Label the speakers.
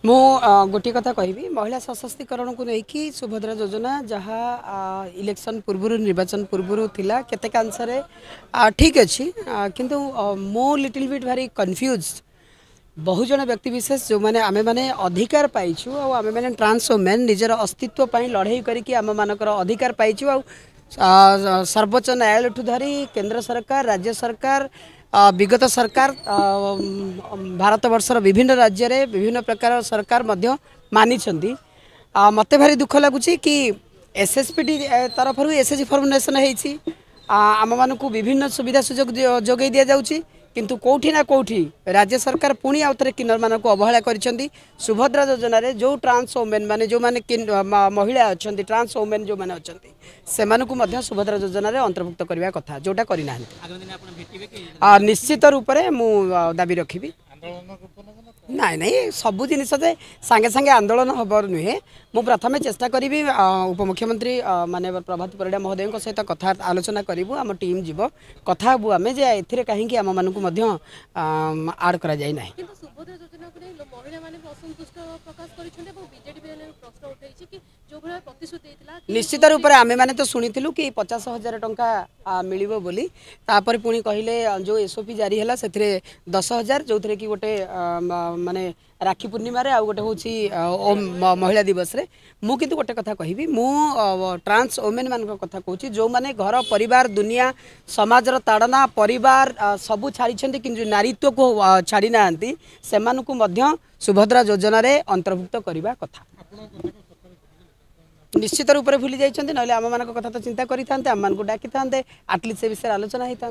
Speaker 1: मु गोटे कथा कहबी महिला सशक्तिकरण को लेकिन सुभद्रा योजना जहाँ इलेक्शन पूर्व निर्वाचन पूर्व थिला केतेक आंसर ठीक अच्छी किंतु मो लिटिल बिट भारी कन्फ्यूज बहुजन व्यक्तिशेष जो मैंने आमे मैंने अधिकार पाइछु आमे मैंने ट्रांस वुमेन निजर अस्तित्व लड़े करके आम मानकर अधिकार पाइछु सर्वोच्च न्यायालय ठू धरी केंद्र सरकार राज्य सरकार विगत सरकार भारत वर्षर विभिन्न राज्य रे विभिन्न प्रकार सरकार मध्य मानी मते भारी दुख लगुच कि एसएसपीटी तरफ एसएसजी फॉर्मुलेशन होती आम मान विभिन्न सुविधा सुजोग जोगे दि जाऊँगी किंतु कोठी ना कोठी राज्य सरकार पुणी आउ थे किन्नर मान अवहेला कर सुभद्रा योजना रे जो ट्रांस वुमेन माने जो माने महिला अच्छा ट्रांस वुमेन जो माने अच्छा से सुभद्रा योजना रे अंतर्भुक्त करने कथा जोटा करना निश्चित रूप से मु दाबी रखी नाई नाई सबू जिन सांगे सांगे आंदोलन हबर नुहे मु प्रथमे चेष्टा करी उपमुख्यमंत्री माने प्रभात परिड़ा महोदय सहित कथा आलोचना करूँ आम टीम जीव कथा हबू आमे जे एथिरे कहीं आम मानक आड करा जाय नाही निश्चित रूप से आमे माने तो शुणिलु कि 50,000 टंका मिलिबो बोली तापर पुणी कहले जो एसओपी जारी है से 10,000 जो थे कि गोटे माने राखी पूर्णिमा रे आ गोटे हूँ महिला दिवस रे मु किंतु गोटे कथा कहबी मु ट्रांस वुमेन मान कथा कहूँ जो माने घर परिवार दुनिया समाजर ताड़ना परिवार सबू छाड़ी कि नारीत्व को छाड़ी ना सुभद्रा योजना रे अंतर्भुक्त करने कथा निश्चित रूप से भूली जाइए ना आम मान कथा तो चिंता करें आम मान डाकी था आटलिस्ट से विषय आलोचना होता